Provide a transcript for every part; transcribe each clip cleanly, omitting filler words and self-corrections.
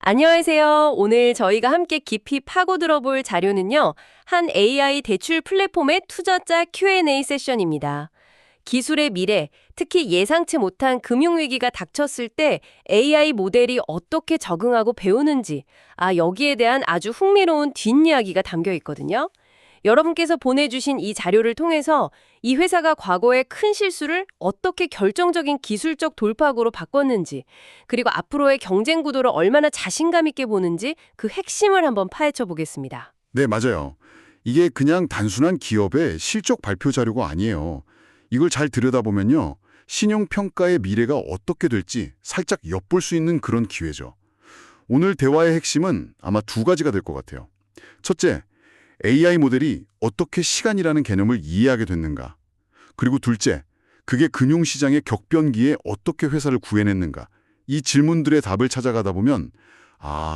안녕하세요. 오늘 저희가 함께 깊이 파고 들어볼 자료는요. 한 AI 대출 플랫폼의 투자자 Q&A 세션입니다. 기술의 미래, 특히 예상치 못한 금융위기가 닥쳤을 때 AI 모델이 어떻게 적응하고 배우는지, 여기에 대한 아주 흥미로운 뒷이야기가 담겨 있거든요. 여러분께서 보내주신 이 자료를 통해서 이 회사가 과거의 큰 실수를 어떻게 결정적인 기술적 돌파구로 바꿨는지, 그리고 앞으로의 경쟁 구도를 얼마나 자신감 있게 보는지 그 핵심을 한번 파헤쳐 보겠습니다. 네, 맞아요. 이게 그냥 단순한 기업의 실적 발표 자료가 아니에요. 이걸 잘 들여다보면요. 신용평가의 미래가 어떻게 될지 살짝 엿볼 수 있는 그런 기회죠. 오늘 대화의 핵심은 아마 두 가지가 될 것 같아요. 첫째, AI 모델이 어떻게 시간이라는 개념을 이해하게 됐는가. 그리고 둘째, 그게 금융시장의 격변기에 어떻게 회사를 구해냈는가. 이 질문들의 답을 찾아가다 보면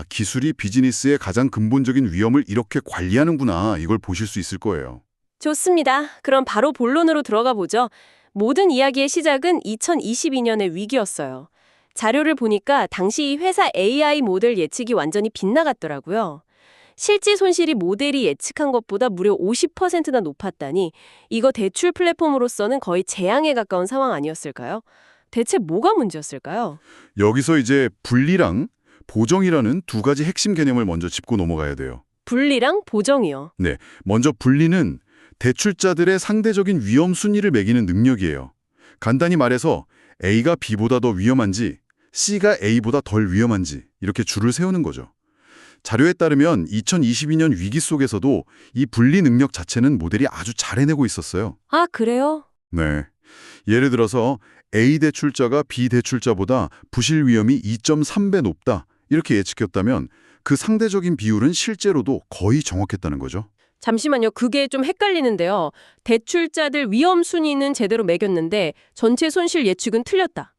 기술이 비즈니스의 가장 근본적인 위험을 이렇게 관리하는구나, 이걸 보실 수 있을 거예요. 좋습니다. 그럼 바로 본론으로 들어가 보죠. 모든 이야기의 시작은 2022년의 위기였어요. 자료를 보니까 당시 이 회사 AI 모델 예측이 완전히 빗나갔더라고요. 실제 손실이 모델이 예측한 것보다 무려 50%나 높았다니 이거 대출 플랫폼으로서는 거의 재앙에 가까운 상황 아니었을까요? 대체 뭐가 문제였을까요? 여기서 이제 분리랑 보정이라는 두 가지 핵심 개념을 먼저 짚고 넘어가야 돼요. 분리랑 보정이요. 네, 먼저 분리는 대출자들의 상대적인 위험 순위를 매기는 능력이에요. 간단히 말해서 A가 B보다 더 위험한지, C가 A보다 덜 위험한지 이렇게 줄을 세우는 거죠. 자료에 따르면 2022년 위기 속에서도 이 분리 능력 자체는 모델이 아주 잘 해내고 있었어요. 아, 그래요? 네. 예를 들어서 A 대출자가 B 대출자보다 부실 위험이 2.3배 높다, 이렇게 예측했다면 그 상대적인 비율은 실제로도 거의 정확했다는 거죠. 잠시만요. 그게 좀 헷갈리는데요. 대출자들 위험 순위는 제대로 매겼는데 전체 손실 예측은 틀렸다.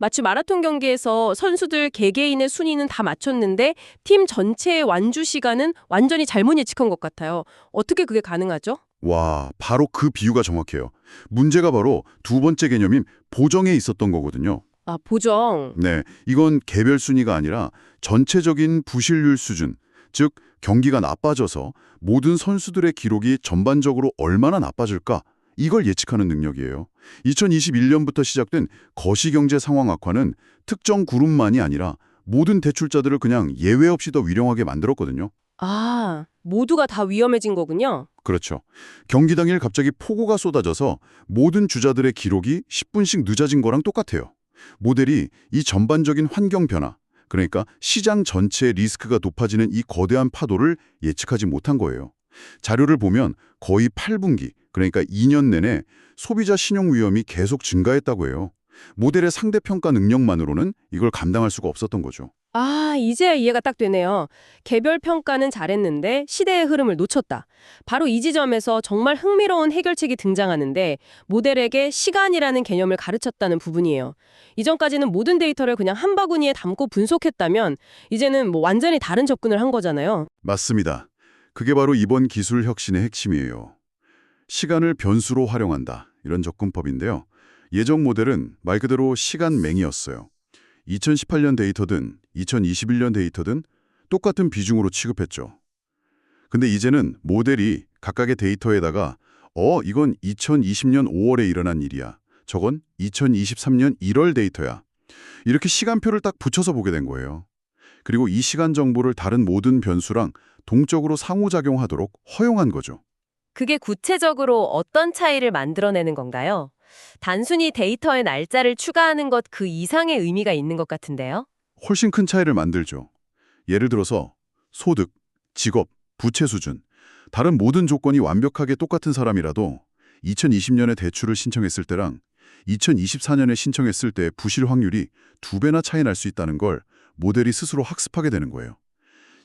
마치 마라톤 경기에서 선수들 개개인의 순위는 다 맞췄는데 팀 전체의 완주 시간은 완전히 잘못 예측한 것 같아요. 어떻게 그게 가능하죠? 와, 바로 그 비유가 정확해요. 문제가 바로 두 번째 개념인 보정에 있었던 거거든요. 아, 보정. 네, 이건 개별 순위가 아니라 전체적인 부실률 수준, 즉 경기가 나빠져서 모든 선수들의 기록이 전반적으로 얼마나 나빠질까, 이걸 예측하는 능력이에요. 2021년부터 시작된 거시경제 상황 악화는 특정 그룹만이 아니라 모든 대출자들을 그냥 예외 없이 더 위험하게 만들었거든요. 아, 모두가 다 위험해진 거군요. 그렇죠. 경기 당일 갑자기 폭우가 쏟아져서 모든 주자들의 기록이 10분씩 늦어진 거랑 똑같아요. 모델이 이 전반적인 환경 변화, 그러니까 시장 전체의 리스크가 높아지는 이 거대한 파도를 예측하지 못한 거예요. 자료를 보면 거의 8분기, 그러니까 2년 내내 소비자 신용 위험이 계속 증가했다고 해요. 모델의 상대평가 능력만으로는 이걸 감당할 수가 없었던 거죠. 아, 이제야 이해가 딱 되네요. 개별 평가는 잘했는데 시대의 흐름을 놓쳤다. 바로 이 지점에서 정말 흥미로운 해결책이 등장하는데 모델에게 시간이라는 개념을 가르쳤다는 부분이에요. 이전까지는 모든 데이터를 그냥 한 바구니에 담고 분석했다면 이제는 완전히 다른 접근을 한 거잖아요. 맞습니다. 그게 바로 이번 기술 혁신의 핵심이에요. 시간을 변수로 활용한다, 이런 접근법인데요. 예전 모델은 말 그대로 시간맹이였어요. 2018년 데이터든 2021년 데이터든 똑같은 비중으로 취급했죠. 근데 이제는 모델이 각각의 데이터에다가 이건 2020년 5월에 일어난 일이야, 저건 2023년 1월 데이터야, 이렇게 시간표를 딱 붙여서 보게 된 거예요. 그리고 이 시간 정보를 다른 모든 변수랑 동적으로 상호작용하도록 허용한 거죠. 그게 구체적으로 어떤 차이를 만들어내는 건가요? 단순히 데이터의 날짜를 추가하는 것 그 이상의 의미가 있는 것 같은데요? 훨씬 큰 차이를 만들죠. 예를 들어서 소득, 직업, 부채 수준, 다른 모든 조건이 완벽하게 똑같은 사람이라도 2020년에 대출을 신청했을 때랑 2024년에 신청했을 때 부실 확률이 2배나 차이 날 수 있다는 걸 모델이 스스로 학습하게 되는 거예요.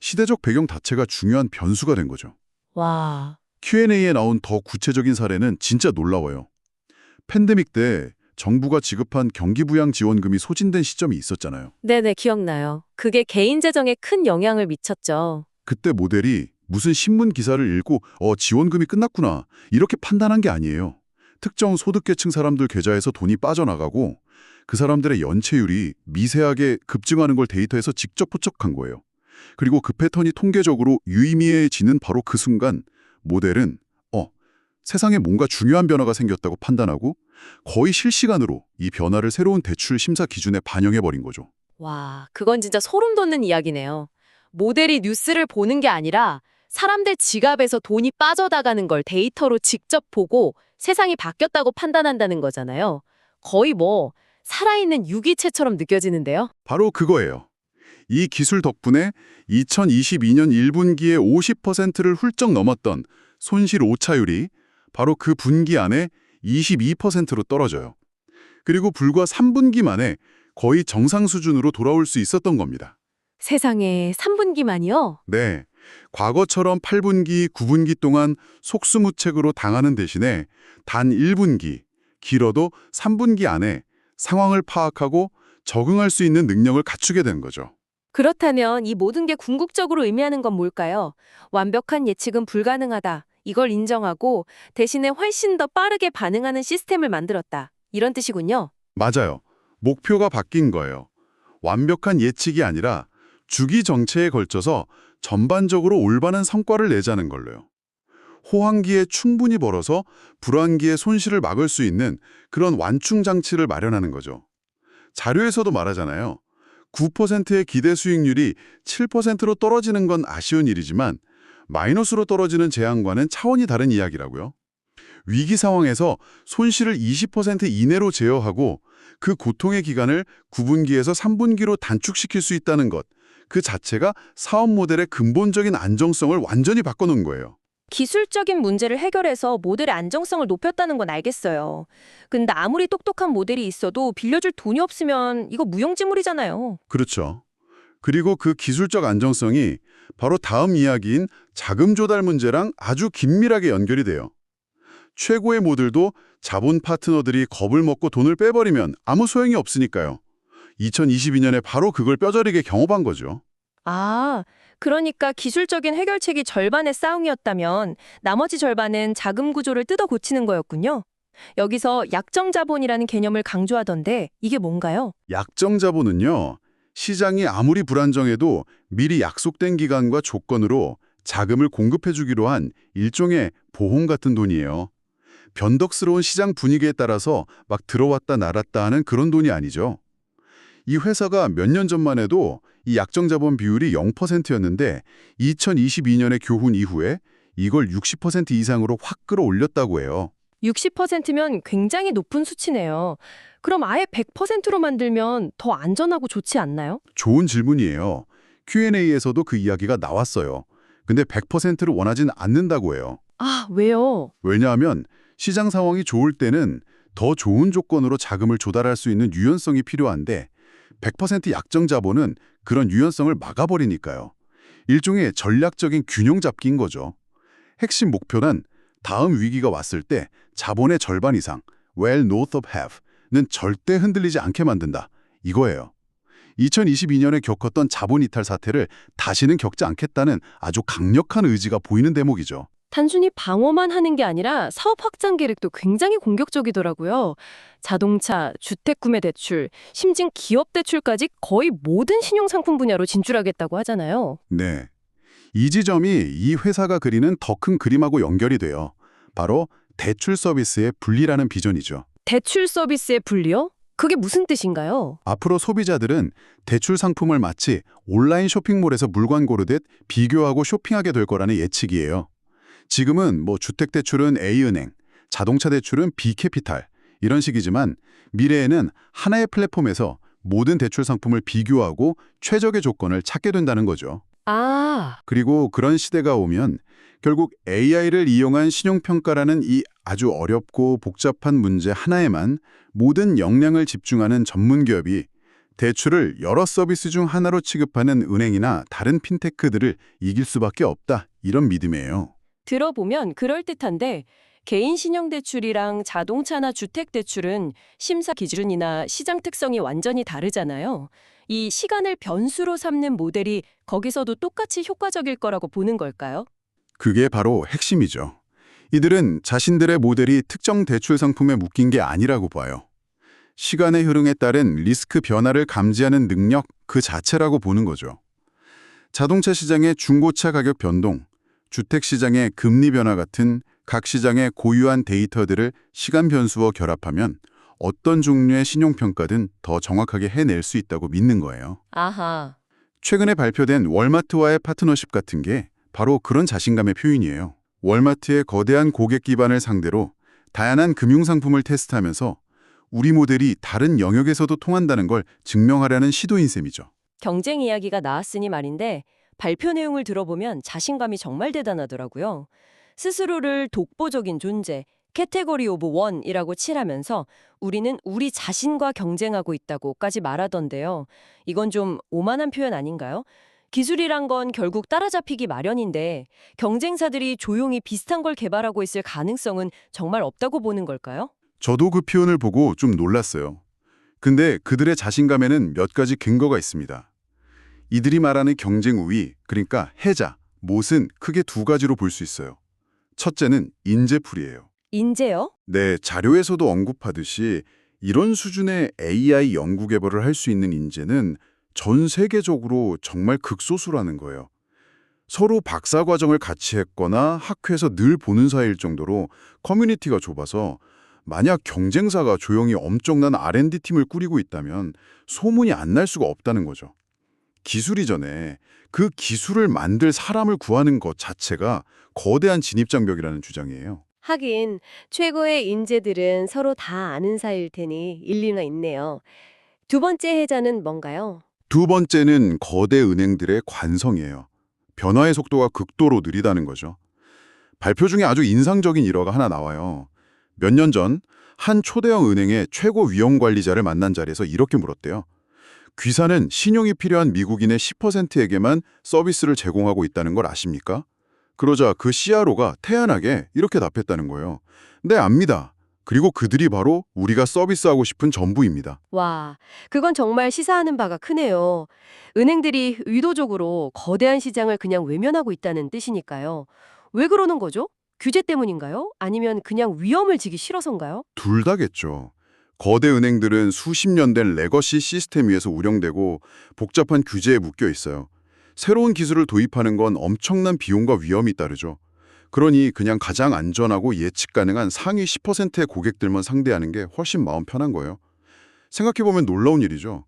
시대적 배경 자체가 중요한 변수가 된 거죠. 와. Q&A에 나온 더 구체적인 사례는 진짜 놀라워요. 팬데믹 때 정부가 지급한 경기부양 지원금이 소진된 시점이 있었잖아요. 네네, 기억나요. 그게 개인 재정에 큰 영향을 미쳤죠. 그때 모델이 무슨 신문 기사를 읽고 지원금이 끝났구나, 이렇게 판단한 게 아니에요. 특정 소득계층 사람들 계좌에서 돈이 빠져나가고 그 사람들의 연체율이 미세하게 급증하는 걸 데이터에서 직접 포착한 거예요. 그리고 그 패턴이 통계적으로 유의미해지는 바로 그 순간 모델은 세상에 뭔가 중요한 변화가 생겼다고 판단하고 거의 실시간으로 이 변화를 새로운 대출 심사 기준에 반영해버린 거죠. 와, 그건 진짜 소름 돋는 이야기네요. 모델이 뉴스를 보는 게 아니라 사람들 지갑에서 돈이 빠져나가는 걸 데이터로 직접 보고 세상이 바뀌었다고 판단한다는 거잖아요. 거의 살아있는 유기체처럼 느껴지는데요. 바로 그거예요. 이 기술 덕분에 2022년 1분기에 50%를 훌쩍 넘었던 손실 오차율이 바로 그 분기 안에 22%로 떨어져요. 그리고 불과 3분기 만에 거의 정상 수준으로 돌아올 수 있었던 겁니다. 세상에 3분기만이요? 네, 과거처럼 8분기, 9분기 동안 속수무책으로 당하는 대신에 단 1분기, 길어도 3분기 안에 상황을 파악하고 적응할 수 있는 능력을 갖추게 된 거죠. 그렇다면 이 모든 게 궁극적으로 의미하는 건 뭘까요? 완벽한 예측은 불가능하다. 이걸 인정하고 대신에 훨씬 더 빠르게 반응하는 시스템을 만들었다. 이런 뜻이군요. 맞아요. 목표가 바뀐 거예요. 완벽한 예측이 아니라 주기 정체에 걸쳐서 전반적으로 올바른 성과를 내자는 걸로요. 호황기에 충분히 벌어서 불황기에 손실을 막을 수 있는 그런 완충 장치를 마련하는 거죠. 자료에서도 말하잖아요. 9%의 기대 수익률이 7%로 떨어지는 건 아쉬운 일이지만 마이너스로 떨어지는 재앙과는 차원이 다른 이야기라고요. 위기 상황에서 손실을 20% 이내로 제어하고 그 고통의 기간을 9분기에서 3분기로 단축시킬 수 있다는 것, 그 자체가 사업 모델의 근본적인 안정성을 완전히 바꿔놓은 거예요. 기술적인 문제를 해결해서 모델의 안정성을 높였다는 건 알겠어요. 근데 아무리 똑똑한 모델이 있어도 빌려줄 돈이 없으면 이거 무용지물이잖아요. 그렇죠. 그리고 그 기술적 안정성이 바로 다음 이야기인 자금 조달 문제랑 아주 긴밀하게 연결이 돼요. 최고의 모델도 자본 파트너들이 겁을 먹고 돈을 빼버리면 아무 소용이 없으니까요. 2022년에 바로 그걸 뼈저리게 경험한 거죠. 아, 그러니까 기술적인 해결책이 절반의 싸움이었다면 나머지 절반은 자금 구조를 뜯어 고치는 거였군요. 여기서 약정 자본이라는 개념을 강조하던데 이게 뭔가요? 약정 자본은요, 시장이 아무리 불안정해도 미리 약속된 기간과 조건으로 자금을 공급해주기로 한 일종의 보험 같은 돈이에요. 변덕스러운 시장 분위기에 따라서 막 들어왔다 날았다 하는 그런 돈이 아니죠. 이 회사가 몇 년 전만 해도 이 약정 자본 비율이 0%였는데 2022년의 교훈 이후에 이걸 60% 이상으로 확 끌어올렸다고 해요. 60%면 굉장히 높은 수치네요. 그럼 아예 100%로 만들면 더 안전하고 좋지 않나요? 좋은 질문이에요. Q&A에서도 그 이야기가 나왔어요. 근데 100%를 원하진 않는다고 해요. 아, 왜요? 왜냐하면 시장 상황이 좋을 때는 더 좋은 조건으로 자금을 조달할 수 있는 유연성이 필요한데 100% 약정 자본은 그런 유연성을 막아버리니까요. 일종의 전략적인 균형 잡기인 거죠. 핵심 목표는 다음 위기가 왔을 때 자본의 절반 이상, well north of half는 절대 흔들리지 않게 만든다. 이거예요. 2022년에 겪었던 자본 이탈 사태를 다시는 겪지 않겠다는 아주 강력한 의지가 보이는 대목이죠. 단순히 방어만 하는 게 아니라 사업 확장 계획도 굉장히 공격적이더라고요. 자동차, 주택 구매 대출, 심지어 기업 대출까지 거의 모든 신용상품 분야로 진출하겠다고 하잖아요. 네. 이 지점이 이 회사가 그리는 더 큰 그림하고 연결이 돼요. 바로 대출 서비스의 분리라는 비전이죠. 대출 서비스의 분리요? 그게 무슨 뜻인가요? 앞으로 소비자들은 대출 상품을 마치 온라인 쇼핑몰에서 물건 고르듯 비교하고 쇼핑하게 될 거라는 예측이에요. 지금은 주택대출은 A은행, 자동차 대출은 B캐피탈 이런 식이지만 미래에는 하나의 플랫폼에서 모든 대출 상품을 비교하고 최적의 조건을 찾게 된다는 거죠. 아, 그리고 그런 시대가 오면 결국 AI를 이용한 신용평가라는 이 아주 어렵고 복잡한 문제 하나에만 모든 역량을 집중하는 전문 기업이 대출을 여러 서비스 중 하나로 취급하는 은행이나 다른 핀테크들을 이길 수밖에 없다. 이런 믿음이에요. 들어보면 그럴듯한데 개인 신용대출이랑 자동차나 주택대출은 심사 기준이나 시장 특성이 완전히 다르잖아요. 이 시간을 변수로 삼는 모델이 거기서도 똑같이 효과적일 거라고 보는 걸까요? 그게 바로 핵심이죠. 이들은 자신들의 모델이 특정 대출 상품에 묶인 게 아니라고 봐요. 시간의 흐름에 따른 리스크 변화를 감지하는 능력 그 자체라고 보는 거죠. 자동차 시장의 중고차 가격 변동, 주택 시장의 금리 변화 같은 각 시장의 고유한 데이터들을 시간 변수와 결합하면 어떤 종류의 신용평가든 더 정확하게 해낼 수 있다고 믿는 거예요. 아하. 최근에 발표된 월마트와의 파트너십 같은 게 바로 그런 자신감의 표현이에요. 월마트의 거대한 고객 기반을 상대로 다양한 금융상품을 테스트하면서 우리 모델이 다른 영역에서도 통한다는 걸 증명하려는 시도인 셈이죠. 경쟁 이야기가 나왔으니 말인데 발표 내용을 들어보면 자신감이 정말 대단하더라고요. 스스로를 독보적인 존재, 캐테고리 오브 원이라고 칠하면서 우리는 우리 자신과 경쟁하고 있다고까지 말하던데요. 이건 좀 오만한 표현 아닌가요? 기술이란 건 결국 따라잡히기 마련인데 경쟁사들이 조용히 비슷한 걸 개발하고 있을 가능성은 정말 없다고 보는 걸까요? 저도 그 표현을 보고 좀 놀랐어요. 근데 그들의 자신감에는 몇 가지 근거가 있습니다. 이들이 말하는 경쟁 우위, 그러니까 해자, 못은 크게 두 가지로 볼 수 있어요. 첫째는 인재풀이에요. 인재요? 네, 자료에서도 언급하듯이 이런 수준의 AI 연구 개발을 할 수 있는 인재는 전 세계적으로 정말 극소수라는 거예요. 서로 박사 과정을 같이 했거나 학회에서 늘 보는 사이일 정도로 커뮤니티가 좁아서 만약 경쟁사가 조용히 엄청난 R&D 팀을 꾸리고 있다면 소문이 안 날 수가 없다는 거죠. 기술 이전에 그 기술을 만들 사람을 구하는 것 자체가 거대한 진입장벽이라는 주장이에요. 하긴 최고의 인재들은 서로 다 아는 사이일 테니 일리가 있네요. 두 번째 해자는 뭔가요? 두 번째는 거대 은행들의 관성이에요. 변화의 속도가 극도로 느리다는 거죠. 발표 중에 아주 인상적인 일화가 하나 나와요. 몇 년 전 한 초대형 은행의 최고 위험 관리자를 만난 자리에서 이렇게 물었대요. 귀사는 신용이 필요한 미국인의 10%에게만 서비스를 제공하고 있다는 걸 아십니까? 그러자 그 CRO가 태연하게 이렇게 답했다는 거예요. 네, 압니다. 그리고 그들이 바로 우리가 서비스하고 싶은 전부입니다. 와, 그건 정말 시사하는 바가 크네요. 은행들이 의도적으로 거대한 시장을 그냥 외면하고 있다는 뜻이니까요. 왜 그러는 거죠? 규제 때문인가요? 아니면 그냥 위험을 지기 싫어서인가요? 둘 다겠죠. 거대 은행들은 수십 년 된 레거시 시스템 위에서 운영되고 복잡한 규제에 묶여 있어요. 새로운 기술을 도입하는 건 엄청난 비용과 위험이 따르죠. 그러니 그냥 가장 안전하고 예측 가능한 상위 10%의 고객들만 상대하는 게 훨씬 마음 편한 거예요. 생각해보면 놀라운 일이죠.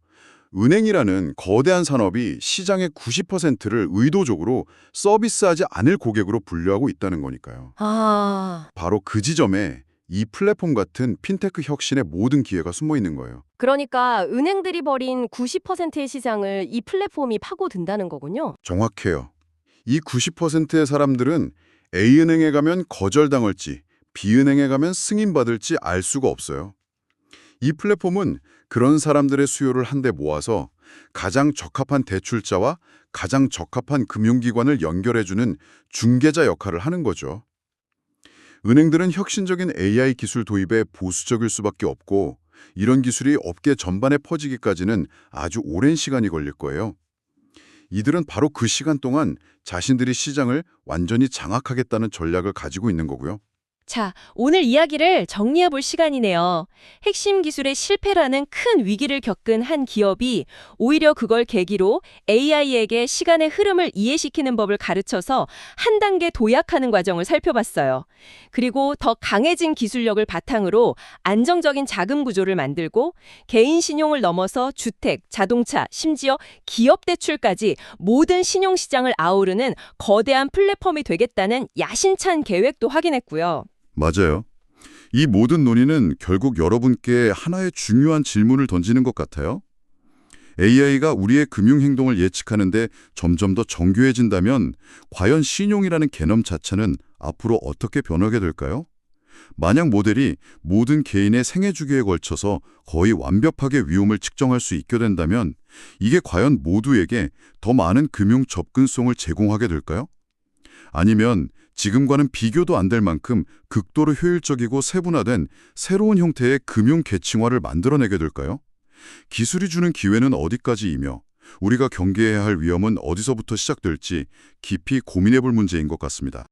은행이라는 거대한 산업이 시장의 90%를 의도적으로 서비스하지 않을 고객으로 분류하고 있다는 거니까요. 아, 바로 그 지점에 이 플랫폼 같은 핀테크 혁신의 모든 기회가 숨어 있는 거예요. 그러니까 은행들이 벌인 90%의 시장을 이 플랫폼이 파고든다는 거군요. 정확해요. 이 90%의 사람들은 A은행에 가면 거절당할지 B은행에 가면 승인받을지 알 수가 없어요. 이 플랫폼은 그런 사람들의 수요를 한데 모아서 가장 적합한 대출자와 가장 적합한 금융기관을 연결해주는 중개자 역할을 하는 거죠. 은행들은 혁신적인 AI 기술 도입에 보수적일 수밖에 없고 이런 기술이 업계 전반에 퍼지기까지는 아주 오랜 시간이 걸릴 거예요. 이들은 바로 그 시간 동안 자신들이 시장을 완전히 장악하겠다는 전략을 가지고 있는 거고요. 자, 오늘 이야기를 정리해 볼 시간이네요. 핵심 기술의 실패라는 큰 위기를 겪은 한 기업이 오히려 그걸 계기로 AI에게 시간의 흐름을 이해시키는 법을 가르쳐서 한 단계 도약하는 과정을 살펴봤어요. 그리고 더 강해진 기술력을 바탕으로 안정적인 자금 구조를 만들고 개인 신용을 넘어서 주택, 자동차, 심지어 기업 대출까지 모든 신용시장을 아우르는 거대한 플랫폼이 되겠다는 야심찬 계획도 확인했고요. 맞아요. 이 모든 논의는 결국 여러분께 하나의 중요한 질문을 던지는 것 같아요. AI가 우리의 금융 행동을 예측하는데 점점 더 정교해진다면 과연 신용이라는 개념 자체는 앞으로 어떻게 변하게 될까요? 만약 모델이 모든 개인의 생애 주기에 걸쳐서 거의 완벽하게 위험을 측정할 수 있게 된다면 이게 과연 모두에게 더 많은 금융 접근성을 제공하게 될까요? 아니면 지금과는 비교도 안 될 만큼 극도로 효율적이고 세분화된 새로운 형태의 금융 계층화를 만들어내게 될까요? 기술이 주는 기회는 어디까지이며 우리가 경계해야 할 위험은 어디서부터 시작될지 깊이 고민해 볼 문제인 것 같습니다.